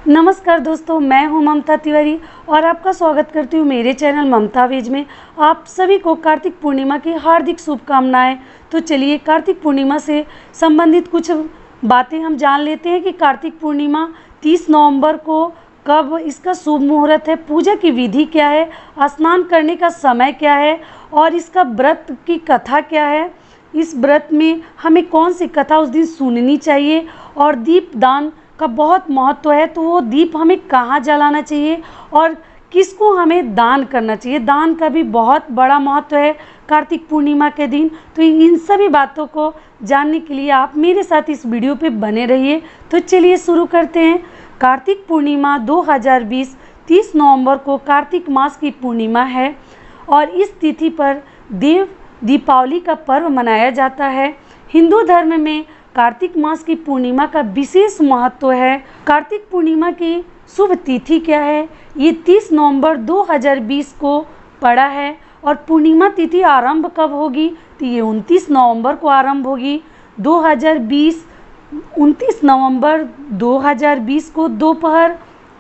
नमस्कार दोस्तों, मैं हूं ममता तिवारी और आपका स्वागत करती हूं मेरे चैनल ममता वेज में। आप सभी को कार्तिक पूर्णिमा की हार्दिक शुभकामनाएं। तो चलिए कार्तिक पूर्णिमा से संबंधित कुछ बातें हम जान लेते हैं कि कार्तिक पूर्णिमा 30 नवंबर को कब इसका शुभ मुहूर्त है, पूजा की विधि क्या है, स्नान करने का समय क्या है और इसका व्रत की कथा क्या है। इस व्रत में हमें कौन सी कथा उस दिन सुननी चाहिए और दीपदान का बहुत महत्व है, तो वो दीप हमें कहाँ जलाना चाहिए और किसको हमें दान करना चाहिए। दान का भी बहुत बड़ा महत्व है कार्तिक पूर्णिमा के दिन। तो इन सभी बातों को जानने के लिए आप मेरे साथ इस वीडियो पे बने रहिए। तो चलिए शुरू करते हैं। कार्तिक पूर्णिमा 2020 30 नवंबर को कार्तिक मास की पूर्णिमा है और इस तिथि पर दीपावली का पर्व मनाया जाता है। हिंदू धर्म में कार्तिक मास की पूर्णिमा का विशेष महत्व है। कार्तिक पूर्णिमा की शुभ तिथि क्या है? ये 30 नवंबर 2020 को पड़ा है और पूर्णिमा तिथि आरंभ कब होगी? तो ये 29 नवंबर को आरंभ होगी। 29 नवंबर 2020 को दोपहर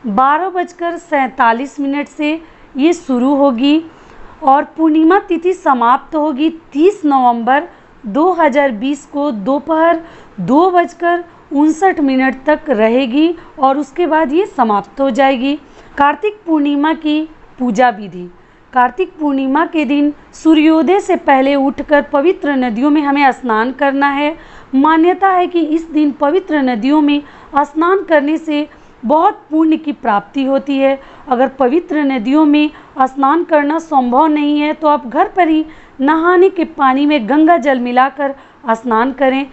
12:47 से ये शुरू होगी और पूर्णिमा तिथि समाप्त होगी 30 नवंबर 2020 को दोपहर 2:59 तक रहेगी और उसके बाद ये समाप्त हो जाएगी। कार्तिक पूर्णिमा की पूजा विधि। कार्तिक पूर्णिमा के दिन सूर्योदय से पहले उठकर पवित्र नदियों में हमें स्नान करना है। मान्यता है कि इस दिन पवित्र नदियों में स्नान करने से बहुत पुण्य की प्राप्ति होती है। अगर पवित्र नदियों में स्नान करना संभव नहीं है तो आप घर पर ही नहाने के पानी में गंगा जल मिलाकर स्नान करें।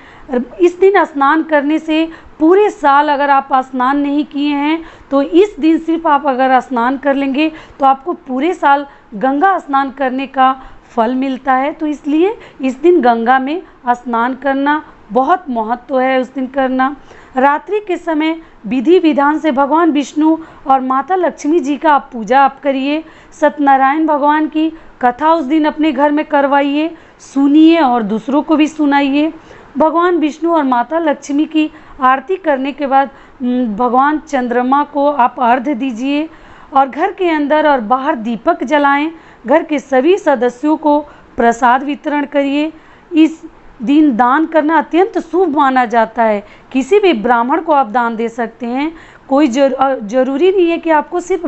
इस दिन स्नान करने से पूरे साल अगर आप स्नान नहीं किए हैं तो इस दिन सिर्फ आप अगर स्नान कर लेंगे तो आपको पूरे साल गंगा स्नान करने का फल मिलता है। तो इसलिए इस दिन गंगा में स्नान करना बहुत महत्व है उस दिन करना। रात्रि के समय विधि विधान से भगवान विष्णु और माता लक्ष्मी जी का आप पूजा करिए। सत्यनारायण भगवान की कथा उस दिन अपने घर में करवाइए, सुनिए और दूसरों को भी सुनाइए। भगवान विष्णु और माता लक्ष्मी की आरती करने के बाद भगवान चंद्रमा को आप अर्घ्य दीजिए और घर के अंदर और बाहर दीपक जलाएं। घर के सभी सदस्यों को प्रसाद वितरण करिए। इस दिन दान करना अत्यंत शुभ माना जाता है। किसी भी ब्राह्मण को आप दान दे सकते हैं। कोई जरूरी नहीं है कि आपको सिर्फ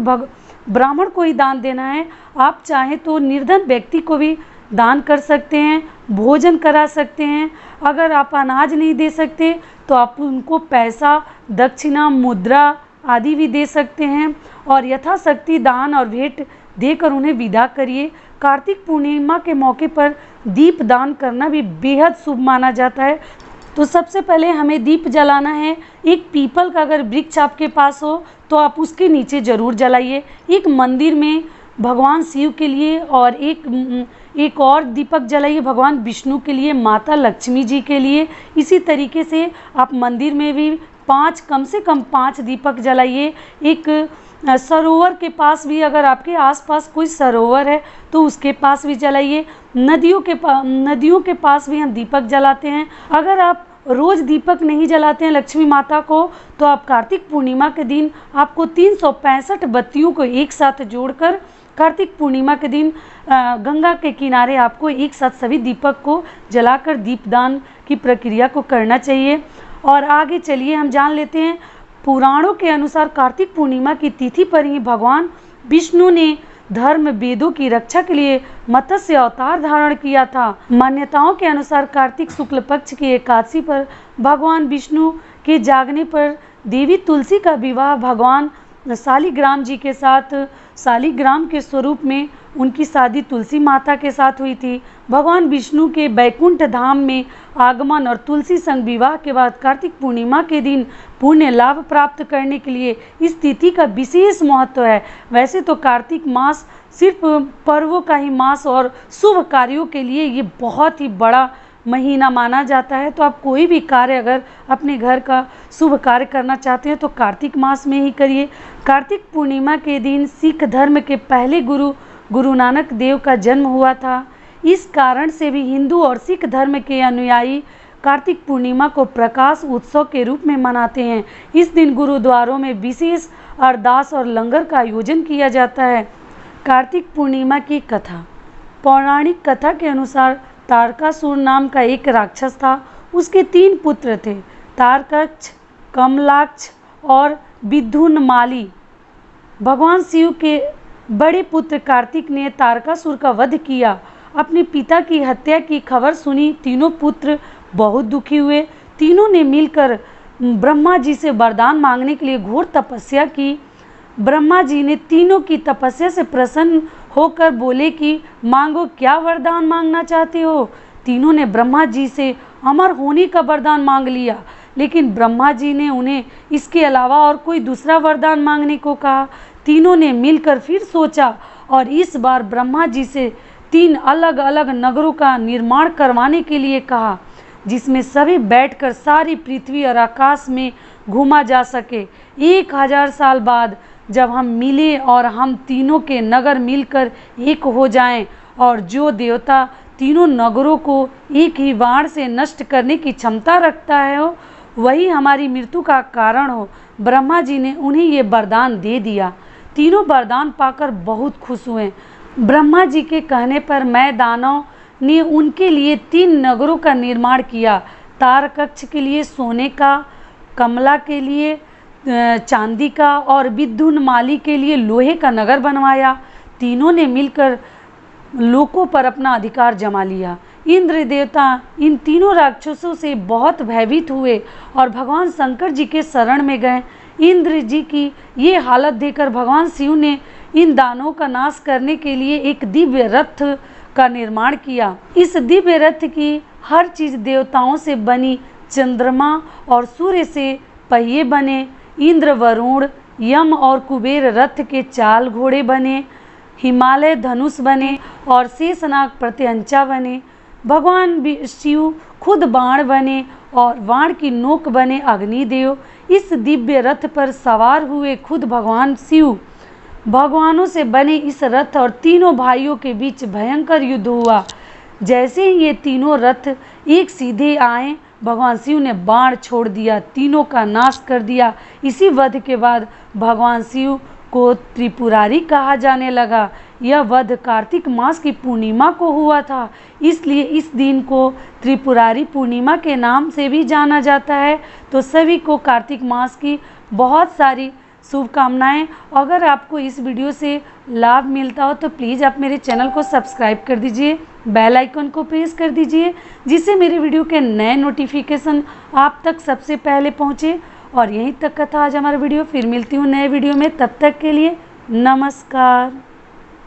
ब्राह्मण को ही दान देना है। आप चाहें तो निर्धन व्यक्ति को भी दान कर सकते हैं, भोजन करा सकते हैं। अगर आप अनाज नहीं दे सकते तो आप उनको पैसा, दक्षिणा, मुद्रा आदि भी दे सकते हैं और यथाशक्ति दान और भेंट देकर उन्हें विदा करिए। कार्तिक पूर्णिमा के मौके पर दीप दान करना भी बेहद शुभ माना जाता है। तो सबसे पहले हमें दीप जलाना है। एक पीपल का अगर वृक्ष आपके पास हो तो आप उसके नीचे ज़रूर जलाइए। एक मंदिर में भगवान शिव के लिए और एक और दीपक जलाइए भगवान विष्णु के लिए, माता लक्ष्मी जी के लिए। इसी तरीके से आप मंदिर में भी कम से कम 5 दीपक जलाइए। एक सरोवर के पास भी अगर आपके आसपास कोई सरोवर है तो उसके पास भी जलाइए। नदियों के पास भी हम दीपक जलाते हैं। अगर आप रोज़ दीपक नहीं जलाते हैं लक्ष्मी माता को तो आप कार्तिक पूर्णिमा के दिन आपको 365 बत्तियों को एक साथ जोड़कर कार्तिक पूर्णिमा के दिन गंगा के किनारे आपको एक साथ सभी दीपक को जलाकर दीपदान की प्रक्रिया को करना चाहिए। और आगे चलिए हम जान लेते हैं। पुराणों के अनुसार कार्तिक पूर्णिमा की तिथि पर ही भगवान विष्णु ने धर्म वेदों की रक्षा के लिए मत्स्य अवतार धारण किया था। मान्यताओं के अनुसार कार्तिक शुक्ल पक्ष की एकादशी पर भगवान विष्णु के जागने पर देवी तुलसी का विवाह भगवान शालिग्राम जी के साथ शालिग्राम के स्वरूप में उनकी शादी तुलसी माता के साथ हुई थी। भगवान विष्णु के बैकुंठ धाम में आगमन और तुलसी संग विवाह के बाद कार्तिक पूर्णिमा के दिन पुण्य लाभ प्राप्त करने के लिए इस तिथि का विशेष महत्व है। वैसे तो कार्तिक मास सिर्फ पर्वों का ही मास और शुभ कार्यों के लिए ये बहुत ही बड़ा महीना माना जाता है। तो आप कोई भी कार्य अगर अपने घर का शुभ कार्य करना चाहते हैं तो कार्तिक मास में ही करिए। कार्तिक पूर्णिमा के दिन सिख धर्म के पहले गुरु नानक देव का जन्म हुआ था। इस कारण से भी हिंदू और सिख धर्म के अनुयायी कार्तिक पूर्णिमा को प्रकाश उत्सव के रूप में मनाते हैं। इस दिन गुरुद्वारों में विशेष अरदास और लंगर का आयोजन किया जाता है। कार्तिक पूर्णिमा की कथा। पौराणिक कथा के अनुसार तारकासुर नाम का एक राक्षस था। उसके 3 पुत्र थे, तारकाक्ष, कमलाक्ष और विद्युन्माली। भगवान शिव के बड़े पुत्र कार्तिक ने तारकासुर का वध किया। अपने पिता की हत्या की खबर सुनी तीनों पुत्र बहुत दुखी हुए। तीनों ने मिलकर ब्रह्मा जी से वरदान मांगने के लिए घोर तपस्या की। ब्रह्मा जी ने तीनों की तपस्या से प्रसन्न होकर बोले कि मांगो, क्या वरदान मांगना चाहते हो। तीनों ने ब्रह्मा जी से अमर होने का वरदान मांग लिया, लेकिन ब्रह्मा जी ने उन्हें इसके अलावा और कोई दूसरा वरदान मांगने को कहा। तीनों ने मिलकर फिर सोचा और इस बार ब्रह्मा जी से 3 अलग अलग नगरों का निर्माण करवाने के लिए कहा, जिसमें सभी बैठकर सारी पृथ्वी और आकाश में घूमा जा सके। 1000 साल बाद जब हम मिले और हम तीनों के नगर मिलकर एक हो जाएं और जो देवता तीनों नगरों को एक ही बाण से नष्ट करने की क्षमता रखता है हो, वही हमारी मृत्यु का कारण हो। ब्रह्मा जी ने उन्हें ये वरदान दे दिया। तीनों वरदान पाकर बहुत खुश हुए। ब्रह्मा जी के कहने पर मैं दानव ने उनके लिए 3 नगरों का निर्माण किया। तारकक्ष के लिए सोने का, कमला के लिए चांदी का और विद्युन्माली के लिए लोहे का नगर बनवाया। तीनों ने मिलकर लोकों पर अपना अधिकार जमा लिया। इंद्र देवता इन तीनों राक्षसों से बहुत भयभीत हुए और भगवान शंकर जी के शरण में गए। इंद्र जी की ये हालत देखकर भगवान शिव ने इन दानवों का नाश करने के लिए एक दिव्य रथ का निर्माण किया। इस दिव्य रथ की हर चीज देवताओं से बनी। चंद्रमा और सूर्य से पहिए बने। इंद्र, वरुण, यम और कुबेर रथ के चाल घोड़े बने। हिमालय धनुष बने और शेषनाग प्रत्यंचा बने। भगवान शिव खुद बाण बने और बाण की नोक बने अग्निदेव। इस दिव्य रथ पर सवार हुए खुद भगवान शिव। भगवानों से बने इस रथ और तीनों भाइयों के बीच भयंकर युद्ध हुआ। जैसे ही ये तीनों रथ एक सीधे आए, भगवान शिव ने बाण छोड़ दिया, तीनों का नाश कर दिया। इसी वध के बाद भगवान शिव को त्रिपुरारी कहा जाने लगा। यह वध कार्तिक मास की पूर्णिमा को हुआ था, इसलिए इस दिन को त्रिपुरारी पूर्णिमा के नाम से भी जाना जाता है। तो सभी को कार्तिक मास की बहुत सारी शुभकामनाएं। अगर आपको इस वीडियो से लाभ मिलता हो तो प्लीज़ आप मेरे चैनल को सब्सक्राइब कर दीजिए, बेल आइकन को प्रेस कर दीजिए, जिससे मेरे वीडियो के नए नोटिफिकेशन आप तक सबसे पहले पहुंचे। और यहीं तक का था आज हमारा वीडियो। फिर मिलती हूँ नए वीडियो में, तब तक के लिए नमस्कार।